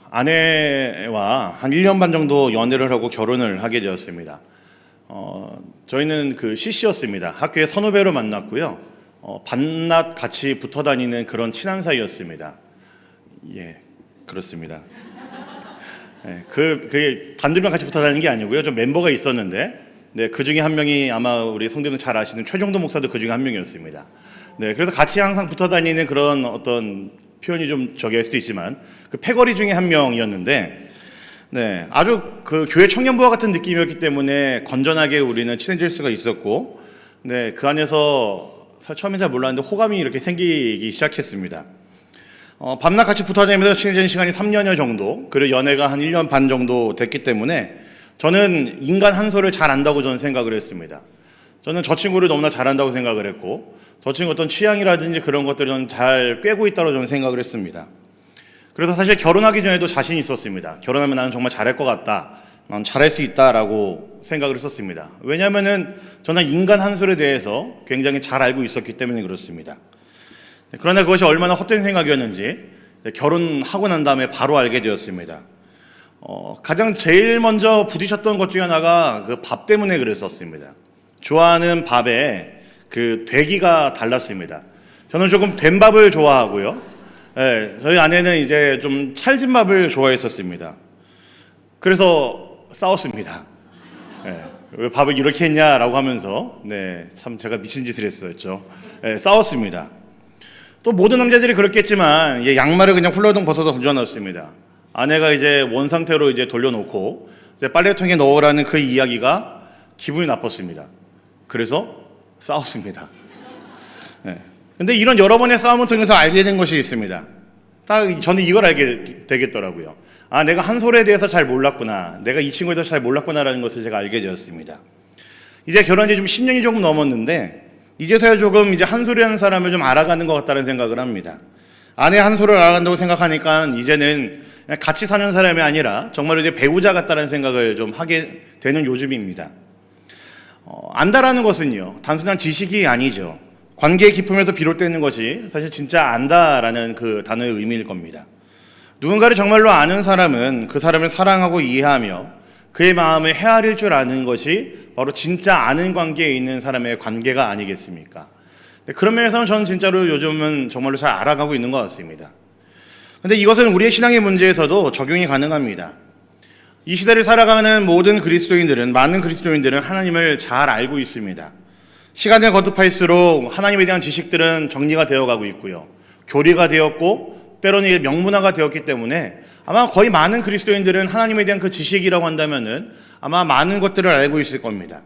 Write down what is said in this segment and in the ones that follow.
아내와 한 1년 반 정도 연애를 하고 결혼을 하게 되었습니다. 저희는 그 CC였습니다. 학교에 선후배로 만났고요. 밤낮 같이 붙어 다니는 그런 친한 사이였습니다. 예, 그렇습니다. 네, 그게 단둘이만 같이 붙어 다니는 게 아니고요. 좀 멤버가 있었는데, 네, 그 중에 한 명이 아마 우리 성도는 잘 아시는 최정도 목사도 그 중에 한 명이었습니다. 네, 그래서 같이 항상 붙어 다니는 그런 어떤 표현이 좀 저기할 수도 있지만 그 패거리 중에 한 명이었는데, 네, 아주 그 교회 청년부와 같은 느낌이었기 때문에 건전하게 우리는 친해질 수가 있었고, 네, 그 안에서 처음엔 잘 몰랐는데 호감이 이렇게 생기기 시작했습니다. 밤낮 같이 붙어 다니면서 친해진 시간이 3년여 정도, 그리고 연애가 한 1년 반 정도 됐기 때문에 저는 인간 한소를 잘 안다고 저는 생각을 했습니다. 저는 저 친구를 너무나 잘 안다고 생각을 했고, 저 친구 어떤 취향이라든지 그런 것들을 저는 잘 꿰고 있다고 저는 생각을 했습니다. 그래서 사실 결혼하기 전에도 자신이 있었습니다. 결혼하면 나는 정말 잘할 것 같다, 난 잘할 수 있다라고 생각을 했었습니다. 왜냐하면은 저는 인간 한솔에 대해서 굉장히 잘 알고 있었기 때문에 그렇습니다. 그러나 그것이 얼마나 헛된 생각이었는지 결혼하고 난 다음에 바로 알게 되었습니다. 가장 제일 먼저 부딪혔던 것 중에 하나가 그 밥 때문에 그랬었습니다. 좋아하는 밥에 그 되기가 달랐습니다. 저는 조금 된 밥을 좋아하고요. 네, 저희 아내는 이제 좀 찰진 밥을 좋아했었습니다. 그래서 싸웠습니다. 네, 왜 밥을 이렇게 했냐라고 하면서, 네, 참 제가 미친 짓을 했었죠. 네, 싸웠습니다. 또 모든 남자들이 그렇겠지만 양말을 그냥 훌러덩 벗어서 던져놨습니다. 아내가 이제 원 상태로 이제 돌려놓고 이제 빨래통에 넣으라는 그 이야기가 기분이 나빴습니다. 그래서 싸웠습니다. 네. 근데 이런 여러 번의 싸움을 통해서 알게 된 것이 있습니다. 딱 저는 이걸 알게 되겠더라고요. 아, 내가 한솔에 대해서 잘 몰랐구나. 내가 이 친구에 대해서 잘 몰랐구나라는 것을 제가 알게 되었습니다. 이제 결혼한 지 좀 10년이 조금 넘었는데 이제서야 조금 이제 한솔이라는 사람을 좀 알아가는 것 같다는 생각을 합니다. 아내 한솔을 알아간다고 생각하니까 이제는 그냥 같이 사는 사람이 아니라 정말 이제 배우자 같다는 생각을 좀 하게 되는 요즘입니다. 안다라는 것은요, 단순한 지식이 아니죠. 관계의 깊음에서 비롯되는 것이 사실 진짜 안다라는 그 단어의 의미일 겁니다. 누군가를 정말로 아는 사람은 그 사람을 사랑하고 이해하며 그의 마음을 헤아릴 줄 아는 것이 바로 진짜 아는 관계에 있는 사람의 관계가 아니겠습니까? 그런 면에서는 저는 진짜로 요즘은 정말로 잘 알아가고 있는 것 같습니다. 그런데 이것은 우리의 신앙의 문제에서도 적용이 가능합니다. 이 시대를 살아가는 모든 그리스도인들은, 많은 그리스도인들은 하나님을 잘 알고 있습니다. 시간이 거듭할수록 하나님에 대한 지식들은 정리가 되어가고 있고요. 교리가 되었고 때로는 명문화가 되었기 때문에 아마 거의 많은 그리스도인들은 하나님에 대한 그 지식이라고 한다면은 아마 많은 것들을 알고 있을 겁니다.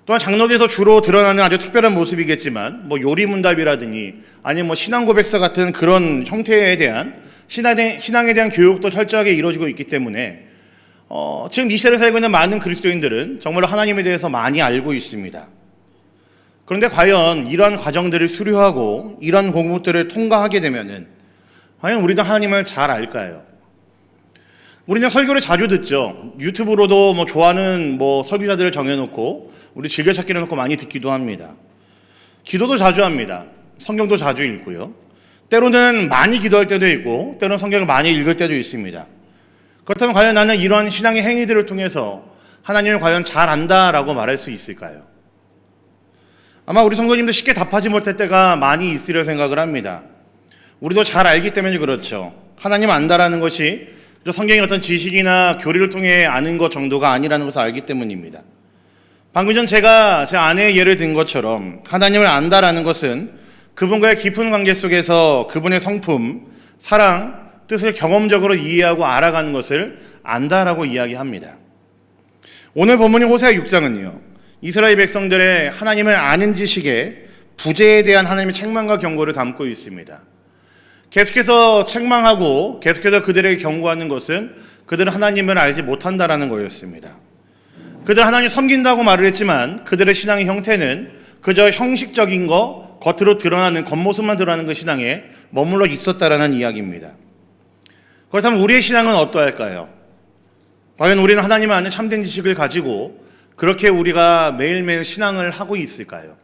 또한 장로교에서 주로 드러나는 아주 특별한 모습이겠지만 요리문답이라든지 아니면 신앙 고백서 같은 그런 형태에 대한 신앙에 대한 교육도 철저하게 이루어지고 있기 때문에 지금 이 시대를 살고 있는 많은 그리스도인들은 정말로 하나님에 대해서 많이 알고 있습니다. 그런데 과연 이러한 과정들을 수료하고 이러한 공부들을 통과하게 되면은 과연 우리도 하나님을 잘 알까요? 우리는 설교를 자주 듣죠. 유튜브로도 좋아하는 설교자들을 정해놓고 우리 즐겨찾기를 해놓고 많이 듣기도 합니다. 기도도 자주 합니다. 성경도 자주 읽고요. 때로는 많이 기도할 때도 있고 때로는 성경을 많이 읽을 때도 있습니다. 그렇다면 과연 나는 이러한 신앙의 행위들을 통해서 하나님을 과연 잘 안다라고 말할 수 있을까요? 아마 우리 성도님도 쉽게 답하지 못할 때가 많이 있으려 생각을 합니다. 우리도 잘 알기 때문에 그렇죠. 하나님 안다라는 것이 성경의 어떤 지식이나 교리를 통해 아는 것 정도가 아니라는 것을 알기 때문입니다. 방금 전 제가 제 아내의 예를 든 것처럼 하나님을 안다라는 것은 그분과의 깊은 관계 속에서 그분의 성품, 사랑, 뜻을 경험적으로 이해하고 알아가는 것을 안다라고 이야기합니다. 오늘 본문인 호세아 6장은요. 이스라엘 백성들의 하나님을 아는 지식에 부재에 대한 하나님의 책망과 경고를 담고 있습니다. 계속해서 책망하고 계속해서 그들에게 경고하는 것은 그들은 하나님을 알지 못한다라는 거였습니다. 그들은 하나님 섬긴다고 말을 했지만 그들의 신앙의 형태는 그저 형식적인 거, 겉으로 드러나는 겉모습만 드러나는 그 신앙에 머물러 있었다라는 이야기입니다. 그렇다면 우리의 신앙은 어떠할까요? 과연 우리는 하나님을 아는 참된 지식을 가지고 그렇게 우리가 매일매일 신앙을 하고 있을까요?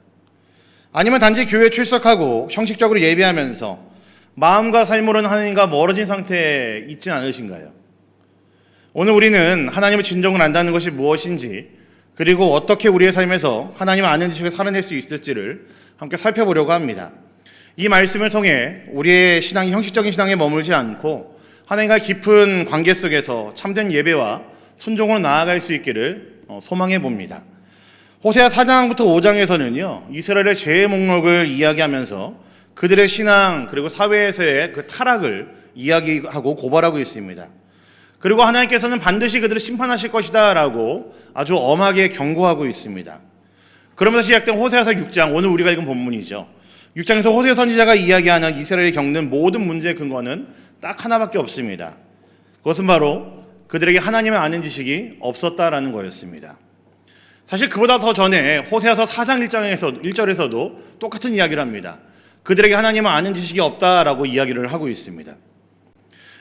아니면 단지 교회에 출석하고 형식적으로 예배하면서 마음과 삶으로는 하나님과 멀어진 상태에 있진 않으신가요? 오늘 우리는 하나님을 진정을 안다는 것이 무엇인지, 그리고 어떻게 우리의 삶에서 하나님을 아는 지식을 살아낼 수 있을지를 함께 살펴보려고 합니다. 이 말씀을 통해 우리의 신앙이 형식적인 신앙에 머물지 않고 하나님과 깊은 관계 속에서 참된 예배와 순종으로 나아갈 수 있기를 소망해 봅니다. 호세아 4장부터 5장에서는요, 이스라엘의 죄의 목록을 이야기하면서 그들의 신앙 그리고 사회에서의 그 타락을 이야기하고 고발하고 있습니다. 그리고 하나님께서는 반드시 그들을 심판하실 것이다 라고 아주 엄하게 경고하고 있습니다. 그러면서 시작된 호세아서 6장, 오늘 우리가 읽은 본문이죠. 6장에서 호세아 선지자가 이야기하는 이스라엘이 겪는 모든 문제의 근거는 딱 하나밖에 없습니다. 그것은 바로 그들에게 하나님을 아는 지식이 없었다라는 거였습니다. 사실 그보다 더 전에 호세아서 4장 1절에서도 똑같은 이야기를 합니다. 그들에게 하나님을 아는 지식이 없다라고 이야기를 하고 있습니다.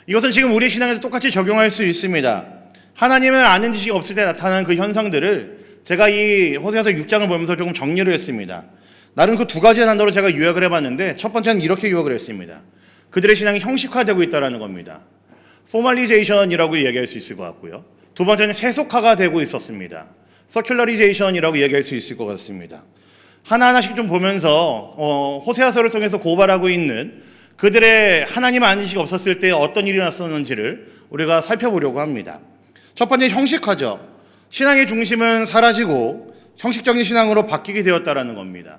이것은 지금 우리의 신앙에서 똑같이 적용할 수 있습니다. 하나님을 아는 지식이 없을 때 나타나는 그 현상들을 제가 이 호세아서 6장을 보면서 조금 정리를 했습니다. 나름 그 두 가지의 단어로 제가 요약을 해봤는데, 첫 번째는 이렇게 요약을 했습니다. 그들의 신앙이 형식화되고 있다는 겁니다. 포멀리제이션이라고 이야기할 수 있을 것 같고요. 두 번째는 세속화가 되고 있었습니다. 서큘러리제이션이라고 이야기할 수 있을 것 같습니다. 하나하나씩 좀 보면서 호세아서를 통해서 고발하고 있는 그들의 하나님 아는 지식이 없었을 때 어떤 일이 났었는지를 우리가 살펴보려고 합니다. 첫 번째, 형식화죠. 신앙의 중심은 사라지고 형식적인 신앙으로 바뀌게 되었다는 겁니다.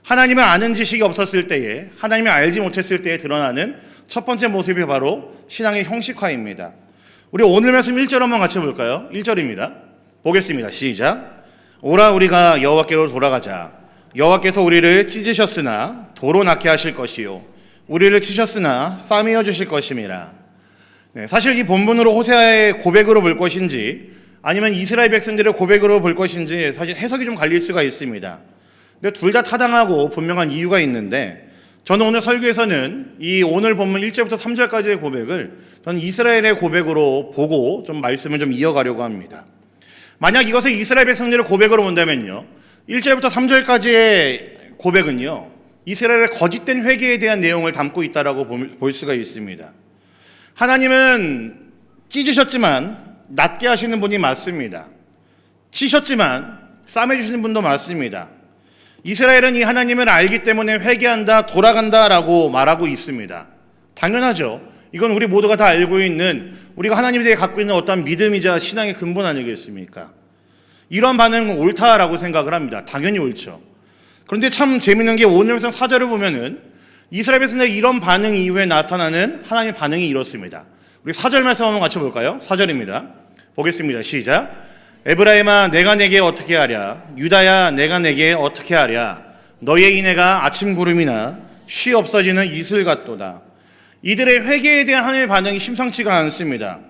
하나님을 아는 지식이 없었을 때에, 하나님을 알지 못했을 때에 드러나는 첫 번째 모습이 바로 신앙의 형식화입니다. 우리 오늘 말씀 1절 한번 같이 볼까요? 1절입니다. 보겠습니다. 시작. 오라 우리가 여호와께로 돌아가자. 여호와께서 우리를 찢으셨으나 도로 낳게 하실 것이요 우리를 치셨으나 싸매어 주실 것임이라. 네, 사실 이 본문으로 호세아의 고백으로 볼 것인지 아니면 이스라엘 백성들의 고백으로 볼 것인지 사실 해석이 좀 갈릴 수가 있습니다. 근데 둘 다 타당하고 분명한 이유가 있는데, 저는 오늘 설교에서는 이 오늘 본문 1절부터 3절까지의 고백을 저는 이스라엘의 고백으로 보고 좀 말씀을 좀 이어가려고 합니다. 만약 이것을 이스라엘 백성들의 고백으로 본다면요, 1절부터 3절까지의 고백은요, 이스라엘의 거짓된 회개에 대한 내용을 담고 있다라고 볼 수가 있습니다. 하나님은 찢으셨지만 낫게 하시는 분이 맞습니다. 치셨지만 싸매주시는 분도 맞습니다. 이스라엘은 이 하나님을 알기 때문에 회개한다, 돌아간다라고 말하고 있습니다. 당연하죠. 이건 우리 모두가 다 알고 있는, 우리가 하나님에 대해 갖고 있는 어떤 믿음이자 신앙의 근본 아니겠습니까? 이런 반응은 옳다라고 생각을 합니다. 당연히 옳죠. 그런데 참 재밌는 게 오늘 말씀 4절을 보면은 이스라엘 백성들의 이런 반응 이후에 나타나는 하나님의 반응이 이렇습니다. 우리 4절 말씀 한번 같이 볼까요? 4절입니다. 보겠습니다. 시작. 에브라임아 내가 내게 어떻게 하랴, 유다야 내가 내게 어떻게 하랴, 너의 인애가 아침 구름이나 쉬 없어지는 이슬 같도다. 이들의 회개에 대한 하나님의 반응이 심상치가 않습니다.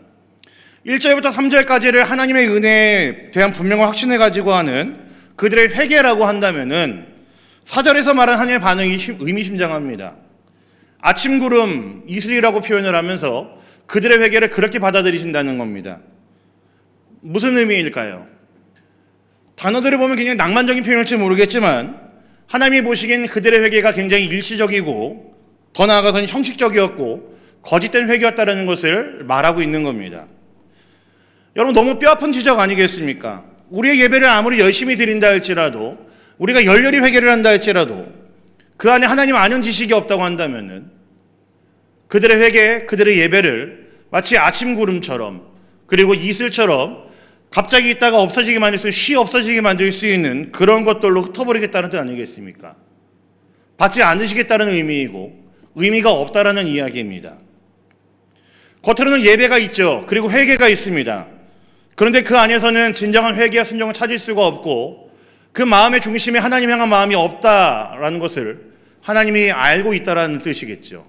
1절부터 3절까지를 하나님의 은혜에 대한 분명한 확신을 가지고 하는 그들의 회개라고 한다면은 4절에서 말한 하나님의 반응이 의미심장합니다. 아침 구름, 이슬이라고 표현을 하면서 그들의 회개를 그렇게 받아들이신다는 겁니다. 무슨 의미일까요? 단어들을 보면 굉장히 낭만적인 표현일지 모르겠지만 하나님이 보시기엔 그들의 회개가 굉장히 일시적이고 더 나아가서는 형식적이었고 거짓된 회개였다는 것을 말하고 있는 겁니다. 여러분, 너무 뼈아픈 지적 아니겠습니까? 우리의 예배를 아무리 열심히 드린다 할지라도, 우리가 열렬히 회개를 한다 할지라도 그 안에 하나님 아는 지식이 없다고 한다면은 그들의 회개, 그들의 예배를 마치 아침 구름처럼 그리고 이슬처럼 갑자기 있다가 없어지게 만들 수, 쉬 없어지게 만들 수 있는 그런 것들로 흩어버리겠다는 뜻 아니겠습니까? 받지 않으시겠다는 의미이고 의미가 없다라는 이야기입니다. 겉으로는 예배가 있죠. 그리고 회개가 있습니다. 그런데 그 안에서는 진정한 회개와 순종을 찾을 수가 없고 그 마음의 중심에 하나님 향한 마음이 없다라는 것을 하나님이 알고 있다라는 뜻이겠죠.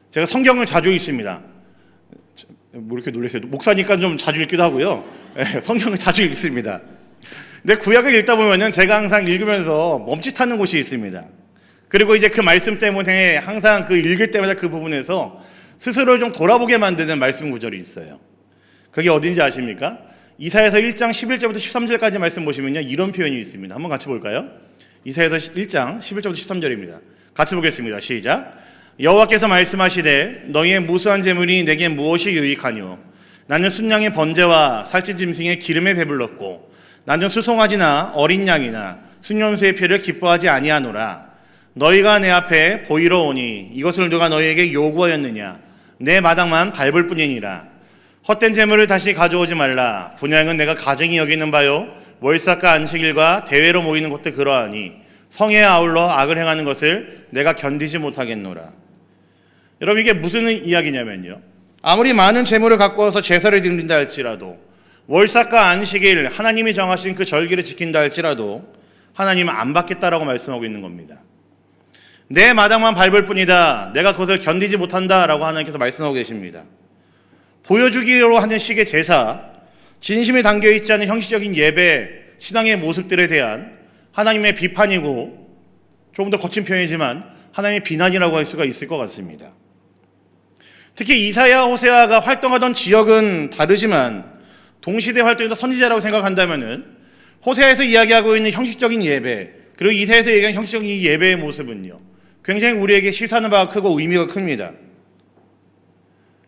제가 성경을 자주 읽습니다. 뭐 이렇게 놀라세요? 목사니까 좀 자주 읽기도 하고요. 성경을 자주 읽습니다. 근데 구약을 읽다 보면은 제가 항상 읽으면서 멈칫하는 곳이 있습니다. 그리고 이제 그 말씀 때문에 항상 그 읽을 때마다 그 부분에서 스스로를 좀 돌아보게 만드는 말씀 구절이 있어요. 그게 어딘지 아십니까? 이사야서 1장 11절부터 13절까지 말씀 보시면요, 이런 표현이 있습니다. 한번 같이 볼까요? 이사야서 1장 11절부터 13절입니다. 같이 보겠습니다. 시작. 여호와께서 말씀하시되 너희의 무수한 재물이 내게 무엇이 유익하뇨? 나는 순양의 번제와 살찐 짐승의 기름에 배불렀고 나는 수송아지나 어린 양이나 순염소의 피를 기뻐하지 아니하노라. 너희가 내 앞에 보이러 오니 이것을 누가 너희에게 요구하였느냐? 내 마당만 밟을 뿐이니라. 헛된 재물을 다시 가져오지 말라. 분향은 내가 가증히 여기는 바요 월삭과 안식일과 대회로 모이는 것도 그러하니 성에 아울러 악을 행하는 것을 내가 견디지 못하겠노라. 여러분, 이게 무슨 이야기냐면요, 아무리 많은 재물을 갖고 와서 제사를 드린다 할지라도, 월삭과 안식일 하나님이 정하신 그 절기를 지킨다 할지라도 하나님은 안 받겠다라고 말씀하고 있는 겁니다. 내 마당만 밟을 뿐이다, 내가 그것을 견디지 못한다라고 하나님께서 말씀하고 계십니다. 보여주기로 하는 식의 제사, 진심이 담겨있지 않은 형식적인 예배, 신앙의 모습들에 대한 하나님의 비판이고, 조금 더 거친 표현이지만 하나님의 비난이라고 할 수가 있을 것 같습니다. 특히 이사야, 호세아가 활동하던 지역은 다르지만 동시대 활동에서 선지자라고 생각한다면은 호세아에서 이야기하고 있는 형식적인 예배, 그리고 이사야에서 얘기하는 형식적인 이 예배의 모습은요, 굉장히 우리에게 시사하는 바가 크고 의미가 큽니다.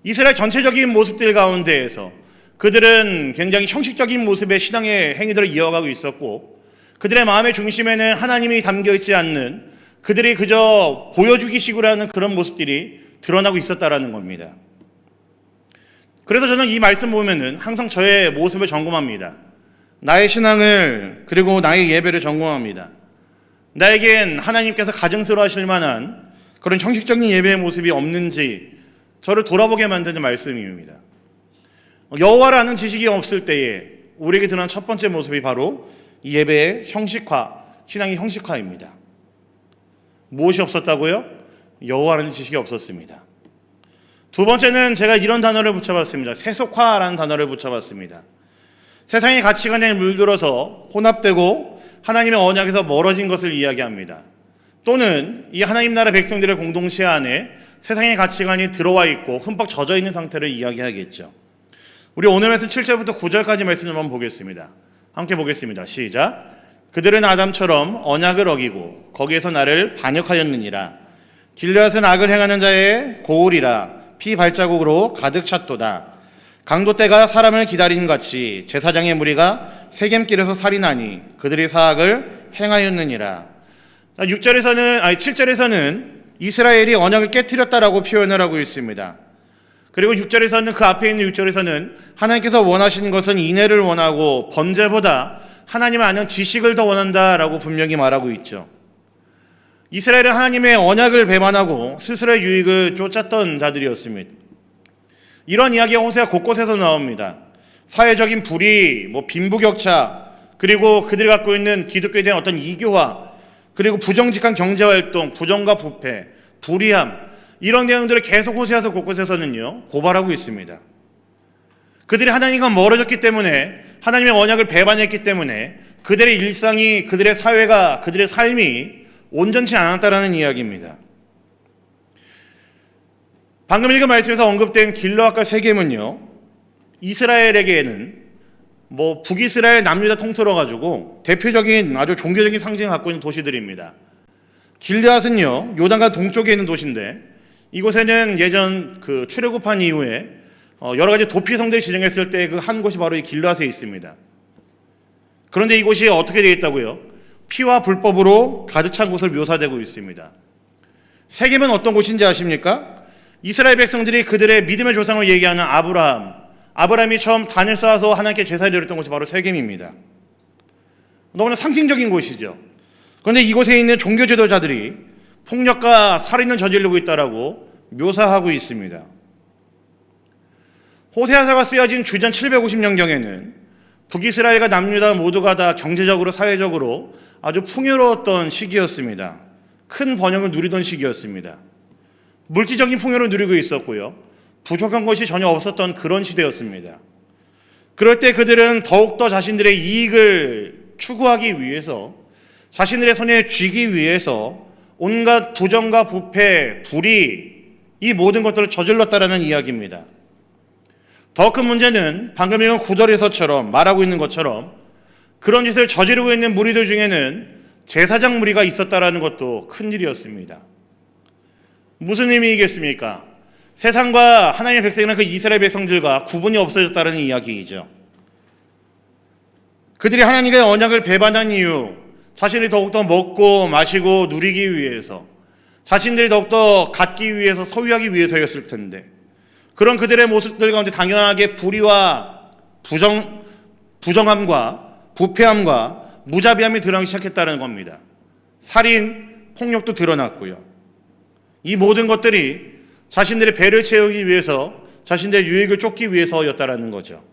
이스라엘 전체적인 모습들 가운데에서 그들은 굉장히 형식적인 모습의 신앙의 행위들을 이어가고 있었고, 그들의 마음의 중심에는 하나님이 담겨있지 않는, 그들이 그저 보여주기 식으로 하는 그런 모습들이 드러나고 있었다라는 겁니다. 그래서 저는 이 말씀 보면은 항상 저의 모습을 점검합니다. 나의 신앙을, 그리고 나의 예배를 점검합니다. 나에겐 하나님께서 가증스러워하실 만한 그런 형식적인 예배의 모습이 없는지 저를 돌아보게 만드는 말씀입니다. 여호와를 아는 지식이 없을 때에 우리에게 드러난 첫 번째 모습이 바로 이 예배의 형식화, 신앙의 형식화입니다. 무엇이 없었다고요? 여호와라는 지식이 없었습니다. 두 번째는 제가 이런 단어를 붙여봤습니다. 세속화라는 단어를 붙여봤습니다. 세상의 가치관에 물들어서 혼합되고 하나님의 언약에서 멀어진 것을 이야기합니다. 또는 이 하나님 나라 백성들의 공동체 안에 세상의 가치관이 들어와 있고 흠뻑 젖어 있는 상태를 이야기하겠죠. 우리 오늘 말씀 7절부터 9절까지 말씀을 한번 보겠습니다. 함께 보겠습니다. 시작. 그들은 아담처럼 언약을 어기고 거기에서 나를 반역하였느니라. 길르앗은 악을 행하는 자의 고울이라. 피 발자국으로 가득 찼도다. 강도떼가 사람을 기다린 같이 제사장의 무리가 세겜길에서 살인하니 그들이 사악을 행하였느니라. 7절에서는 이스라엘이 언약을 깨뜨렸다라고 표현을 하고 있습니다. 그리고 6절에서는, 그 앞에 있는 6절에서는 하나님께서 원하시는 것은 인애를 원하고 번제보다 하나님을 아는 지식을 더 원한다라고 분명히 말하고 있죠. 이스라엘은 하나님의 언약을 배반하고 스스로의 유익을 쫓았던 자들이었습니다. 이런 이야기가 호세아 곳곳에서 나옵니다. 사회적인 불의, 빈부격차, 그리고 그들이 갖고 있는 기독교에 대한 어떤 이교화, 그리고 부정직한 경제활동, 부정과 부패, 불의함, 이런 내용들을 계속 호세아서 곳곳에서는요 고발하고 있습니다. 그들이 하나님과 멀어졌기 때문에, 하나님의 언약을 배반했기 때문에 그들의 일상이, 그들의 사회가, 그들의 삶이 온전치 않았다라는 이야기입니다. 방금 읽은 말씀에서 언급된 길르앗과 세겜은요, 이스라엘에게는 북이스라엘 남유다 통틀어 가지고 대표적인 아주 종교적인 상징을 갖고 있는 도시들입니다. 길르앗은요 요단강 동쪽에 있는 도시인데, 이곳에는 예전 그 출애굽한 이후에 여러 가지 도피성들이 지정했을 때 그 한 곳이 바로 이 길르앗에 있습니다. 그런데 이곳이 어떻게 되어 있다고요? 피와 불법으로 가득 찬 곳을 묘사되고 있습니다. 세겜은 어떤 곳인지 아십니까? 이스라엘 백성들이 그들의 믿음의 조상을 얘기하는 아브라함이 처음 단을 쌓아서 하나님께 제사를 드렸던 곳이 바로 세겜입니다. 너무나 상징적인 곳이죠. 그런데 이곳에 있는 종교 지도자들이 폭력과 살인을 저지르고 있다라고 묘사하고 있습니다. 호세아서가 쓰여진 주전 750년경에는 북이스라엘과 남유다 모두가 다 경제적으로, 사회적으로 아주 풍요로웠던 시기였습니다. 큰 번영을 누리던 시기였습니다. 물질적인 풍요를 누리고 있었고요, 부족한 것이 전혀 없었던 그런 시대였습니다. 그럴 때 그들은 더욱더 자신들의 이익을 추구하기 위해서, 자신들의 손에 쥐기 위해서 온갖 부정과 부패, 불의, 이 모든 것들을 저질렀다라는 이야기입니다. 더 큰 문제는 방금 읽은 9절에서처럼 말하고 있는 것처럼 그런 짓을 저지르고 있는 무리들 중에는 제사장 무리가 있었다라는 것도 큰 일이었습니다. 무슨 의미이겠습니까? 세상과 하나님의 백성이나 그 이스라엘 백성들과 구분이 없어졌다는 이야기이죠. 그들이 하나님의 언약을 배반한 이유, 자신이 더욱더 먹고 마시고 누리기 위해서, 자신들이 더욱더 갖기 위해서, 소유하기 위해서였을 텐데, 그런 그들의 모습들 가운데 당연하게 불의와 부정함과 부패함과 무자비함이 드러나기 시작했다는 겁니다. 살인, 폭력도 드러났고요. 이 모든 것들이 자신들의 배를 채우기 위해서, 자신들의 유익을 쫓기 위해서였다라는 거죠.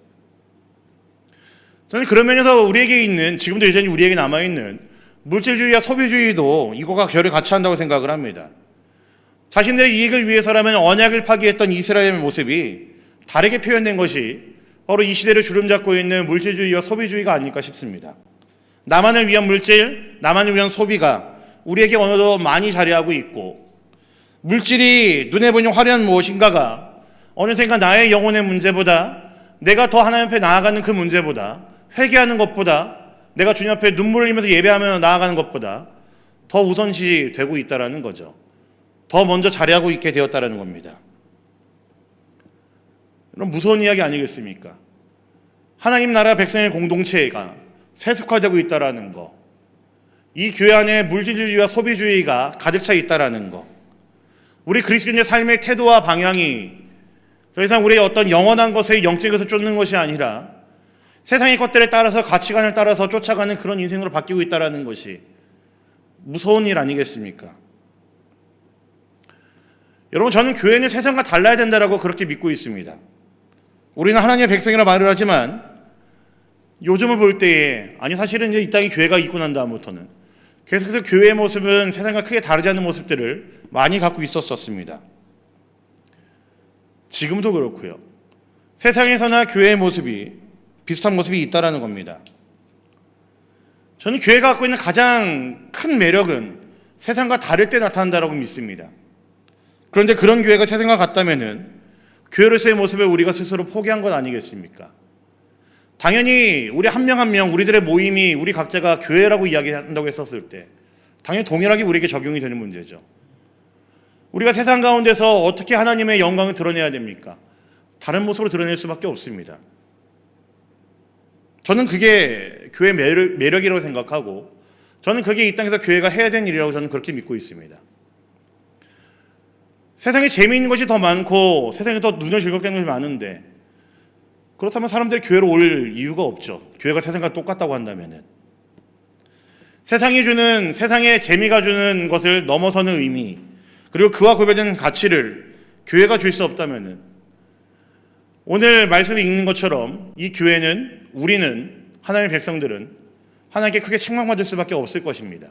저는 그런 면에서 우리에게 있는, 지금도 여전히 우리에게 남아있는 물질주의와 소비주의도 이거가 결을 같이 한다고 생각을 합니다. 자신들의 이익을 위해서라면 언약을 파기했던 이스라엘의 모습이 다르게 표현된 것이 바로 이 시대를 주름잡고 있는 물질주의와 소비주의가 아닐까 싶습니다. 나만을 위한 물질, 나만을 위한 소비가 우리에게 어느덧 많이 자리하고 있고, 물질이 눈에 보이는 화려한 무엇인가가 어느샌가 나의 영혼의 문제보다, 내가 더 하나님 앞에 나아가는 그 문제보다, 회개하는 것보다, 내가 주님 앞에 눈물을 흘리면서 예배하며 나아가는 것보다 더 우선시 되고 있다는 거죠. 더 먼저 자리하고 있게 되었다는 겁니다. 이런 무서운 이야기 아니겠습니까? 하나님 나라 백성의 공동체가 세속화되고 있다는 거, 이 교회 안에 물질주의와 소비주의가 가득 차 있다는 거, 우리 그리스도인의 삶의 태도와 방향이 더 이상 우리의 어떤 영원한 것에 영적인 것을 쫓는 것이 아니라 세상의 것들에 따라서, 가치관을 따라서 쫓아가는 그런 인생으로 바뀌고 있다는 것이 무서운 일 아니겠습니까? 여러분, 저는 교회는 세상과 달라야 된다고 그렇게 믿고 있습니다. 우리는 하나님의 백성이라 말을 하지만 요즘을 볼 때에, 아니 사실은 이제 이 땅에 교회가 있고 난 다음부터는 계속해서 교회의 모습은 세상과 크게 다르지 않는 모습들을 많이 갖고 있었습니다. 지금도 그렇고요. 세상에서나 교회의 모습이 비슷한 모습이 있다는 겁니다. 저는 교회가 갖고 있는 가장 큰 매력은 세상과 다를 때 나타난다고 믿습니다. 그런데 그런 교회가 세상과 같다면은 교회로서의 모습을 우리가 스스로 포기한 것 아니겠습니까? 당연히 우리 한 명 한 명, 우리들의 모임이 우리 각자가 교회라고 이야기한다고 했었을 때 당연히 동일하게 우리에게 적용이 되는 문제죠. 우리가 세상 가운데서 어떻게 하나님의 영광을 드러내야 됩니까? 다른 모습으로 드러낼 수밖에 없습니다. 저는 그게 교회의 매력이라고 생각하고, 저는 그게 이 땅에서 교회가 해야 되는 일이라고 저는 그렇게 믿고 있습니다. 세상에 재미있는 것이 더 많고 세상에 더 눈을 즐겁게 하는 것이 많은데, 그렇다면 사람들이 교회로 올 이유가 없죠. 교회가 세상과 똑같다고 한다면은. 세상이 주는, 세상의 재미가 주는 것을 넘어서는 의미, 그리고 그와 구별되는 가치를 교회가 줄 수 없다면은, 오늘 말씀에 읽는 것처럼 이 교회는, 우리는, 하나님의 백성들은 하나님께 크게 책망받을 수밖에 없을 것입니다.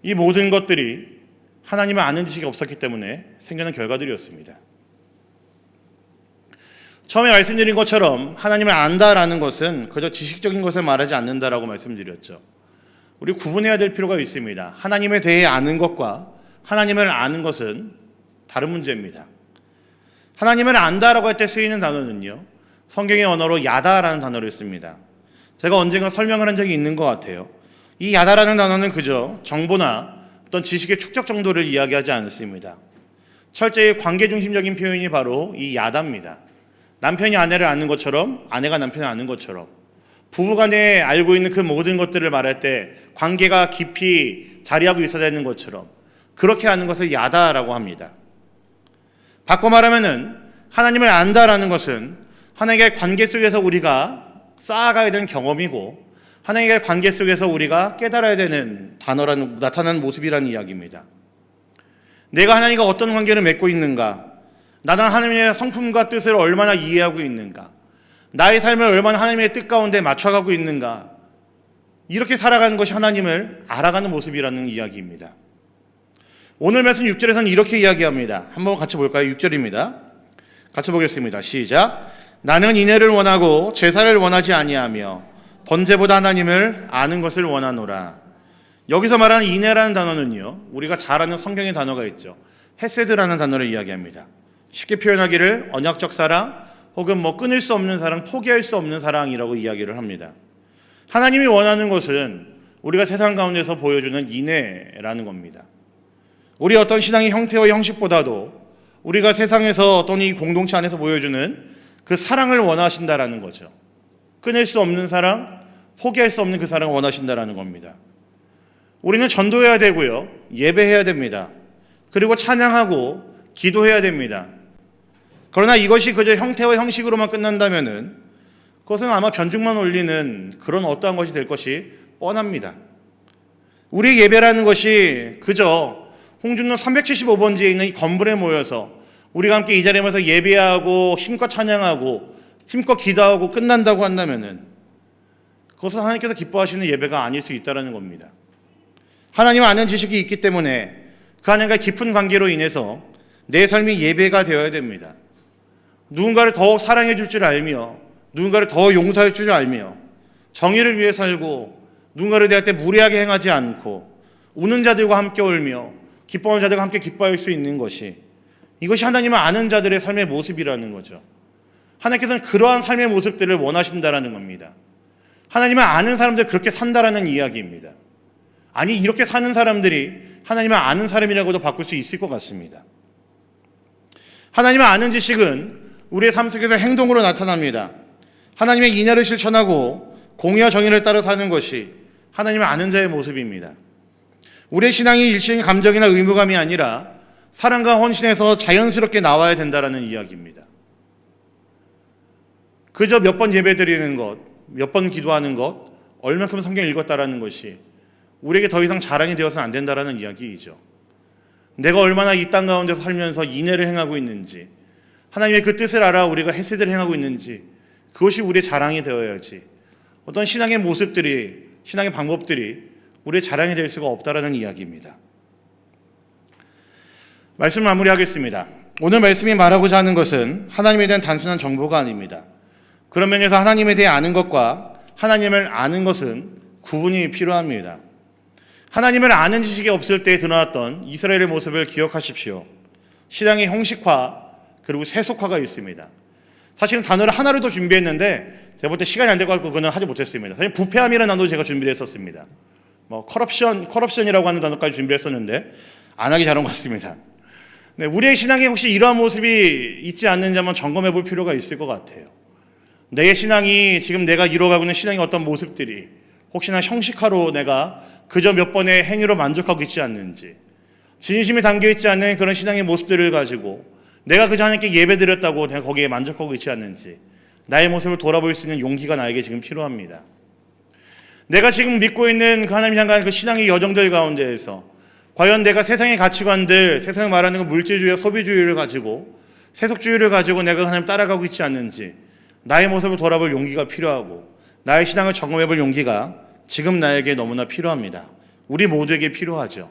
이 모든 것들이 하나님을 아는 지식이 없었기 때문에 생겨난 결과들이었습니다. 처음에 말씀드린 것처럼 하나님을 안다라는 것은 그저 지식적인 것을 말하지 않는다라고 말씀드렸죠. 우리 구분해야 될 필요가 있습니다. 하나님에 대해 아는 것과 하나님을 아는 것은 다른 문제입니다. 하나님을 안다라고 할 때 쓰이는 단어는요, 성경의 언어로 야다라는 단어를 씁니다. 제가 언젠가 설명을 한 적이 있는 것 같아요. 이 야다라는 단어는 그저 정보나 어떤 지식의 축적 정도를 이야기하지 않습니다. 철저히 관계 중심적인 표현이 바로 이 야다입니다. 남편이 아내를 아는 것처럼, 아내가 남편을 아는 것처럼, 부부간에 알고 있는 그 모든 것들을 말할 때 관계가 깊이 자리하고 있어야 되는 것처럼 그렇게 아는 것을 야다라고 합니다. 바꿔 말하면은 하나님을 안다라는 것은 하나님과의 관계 속에서 우리가 쌓아가야 되는 경험이고, 하나님과의 관계 속에서 우리가 깨달아야 되는 단어라는, 나타나는 모습이라는 이야기입니다. 내가 하나님과 어떤 관계를 맺고 있는가, 나는 하나님의 성품과 뜻을 얼마나 이해하고 있는가, 나의 삶을 얼마나 하나님의 뜻 가운데 맞춰가고 있는가, 이렇게 살아가는 것이 하나님을 알아가는 모습이라는 이야기입니다. 오늘 말씀 6절에서는 이렇게 이야기합니다. 한번 같이 볼까요? 6절입니다. 같이 보겠습니다. 시작. 나는 인애를 원하고 제사를 원하지 아니하며 번제보다 하나님을 아는 것을 원하노라. 여기서 말하는 인애라는 단어는요, 우리가 잘 아는 성경의 단어가 있죠. 헤세드라는 단어를 이야기합니다. 쉽게 표현하기를 언약적 사랑, 혹은 끊을 수 없는 사랑, 포기할 수 없는 사랑이라고 이야기를 합니다. 하나님이 원하는 것은 우리가 세상 가운데서 보여주는 인애라는 겁니다. 우리 어떤 신앙의 형태와 형식보다도 우리가 세상에서 또는 이 공동체 안에서 보여주는 그 사랑을 원하신다라는 거죠. 끊을 수 없는 사랑, 포기할 수 없는 그 사랑을 원하신다라는 겁니다. 우리는 전도해야 되고요, 예배해야 됩니다. 그리고 찬양하고 기도해야 됩니다. 그러나 이것이 그저 형태와 형식으로만 끝난다면은 그것은 아마 변죽만 올리는 그런 어떠한 것이 될 것이 뻔합니다. 우리의 예배라는 것이 그저 홍준로 375번지에 있는 이 건물에 모여서 우리가 함께 이 자리에 모여서 예배하고 힘껏 찬양하고 힘껏 기도하고 끝난다고 한다면은 그것은 하나님께서 기뻐하시는 예배가 아닐 수 있다는 겁니다. 하나님 아는 지식이 있기 때문에 그 하나님과의 깊은 관계로 인해서 내 삶이 예배가 되어야 됩니다. 누군가를 더 사랑해 줄 줄 알며 누군가를 더 용서할 줄 알며 정의를 위해 살고 누군가를 대할 때 무례하게 행하지 않고 우는 자들과 함께 울며 기뻐하는 자들과 함께 기뻐할 수 있는 것이, 이것이 하나님을 아는 자들의 삶의 모습이라는 거죠. 하나님께서는 그러한 삶의 모습들을 원하신다라는 겁니다. 하나님을 아는 사람들 그렇게 산다라는 이야기입니다. 아니, 이렇게 사는 사람들이 하나님을 아는 사람이라고도 바꿀 수 있을 것 같습니다. 하나님을 아는 지식은 우리의 삶 속에서 행동으로 나타납니다. 하나님의 인하를 실천하고 공의와 정의를 따라 사는 것이 하나님을 아는 자의 모습입니다. 우리의 신앙이 일시적인 감정이나 의무감이 아니라 사랑과 헌신에서 자연스럽게 나와야 된다라는 이야기입니다. 그저 몇 번 예배드리는 것, 몇 번 기도하는 것, 얼마큼 성경 읽었다라는 것이 우리에게 더 이상 자랑이 되어서는 안 된다라는 이야기이죠. 내가 얼마나 이 땅 가운데서 살면서 인애를 행하고 있는지, 하나님의 그 뜻을 알아 우리가 헤세드를 행하고 있는지, 그것이 우리의 자랑이 되어야지 어떤 신앙의 모습들이, 신앙의 방법들이 우리의 자랑이 될 수가 없다라는 이야기입니다. 말씀 마무리하겠습니다. 오늘 말씀이 말하고자 하는 것은 하나님에 대한 단순한 정보가 아닙니다. 그런 면에서 하나님에 대해 아는 것과 하나님을 아는 것은 구분이 필요합니다. 하나님을 아는 지식이 없을 때 드러났던 이스라엘의 모습을 기억하십시오. 신앙의 형식화 그리고 세속화가 있습니다. 사실은 단어를 하나를 더 준비했는데 제가 볼 때 시간이 안 될 것 같고 그거는 하지 못했습니다. 사실 부패함이라는 단어도 제가 준비를 했었습니다. 커럽션이라고 하는 단어까지 준비를 했었는데 안 하기 잘한 것 같습니다. 네, 우리의 신앙에 혹시 이러한 모습이 있지 않는지 한번 점검해 볼 필요가 있을 것 같아요. 내 신앙이 지금 내가 이루어가고 있는 신앙의 어떤 모습들이 혹시나 형식화로 내가 그저 몇 번의 행위로 만족하고 있지 않는지, 진심이 담겨있지 않는 그런 신앙의 모습들을 가지고 내가 그저 하나님께 예배드렸다고 내가 거기에 만족하고 있지 않는지, 나의 모습을 돌아볼 수 있는 용기가 나에게 지금 필요합니다. 내가 지금 믿고 있는 그 하나님 향한 그 신앙의 여정들 가운데에서 과연 내가 세상의 가치관들, 세상에 말하는 그 물질주의와 소비주의를 가지고, 세속주의를 가지고 내가 하나님 따라가고 있지 않는지 나의 모습을 돌아볼 용기가 필요하고, 나의 신앙을 점검해 볼 용기가 지금 나에게 너무나 필요합니다. 우리 모두에게 필요하죠.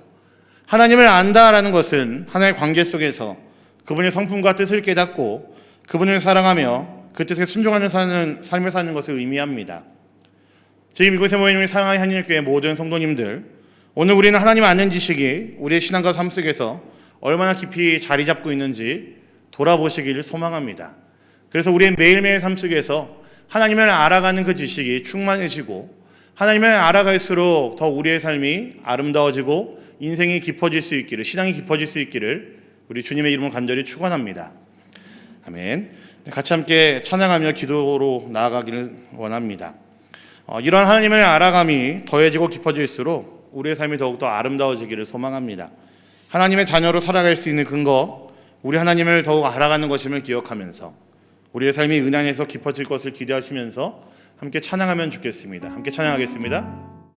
하나님을 안다라는 것은 하나의 관계 속에서 그분의 성품과 뜻을 깨닫고 그분을 사랑하며 그 뜻에 순종하는 삶을 사는 것을 의미합니다. 지금 이곳에 모인 우리 사랑하는 한일교회 모든 성도님들, 오늘 우리는 하나님 아는 지식이 우리의 신앙과 삶 속에서 얼마나 깊이 자리 잡고 있는지 돌아보시기를 소망합니다. 그래서 우리의 매일매일 삶 속에서 하나님을 알아가는 그 지식이 충만해지고, 하나님을 알아갈수록 더 우리의 삶이 아름다워지고 인생이 깊어질 수 있기를, 신앙이 깊어질 수 있기를 우리 주님의 이름으로 간절히 축원합니다. 아멘. 같이 함께 찬양하며 기도로 나아가기를 원합니다. 이런 하나님을 알아감이 더해지고 깊어질수록 우리의 삶이 더욱더 아름다워지기를 소망합니다. 하나님의 자녀로 살아갈 수 있는 근거, 우리 하나님을 더욱 알아가는 것임을 기억하면서 우리의 삶이 은혜 안에서 깊어질 것을 기대하시면서 함께 찬양하면 좋겠습니다. 함께 찬양하겠습니다.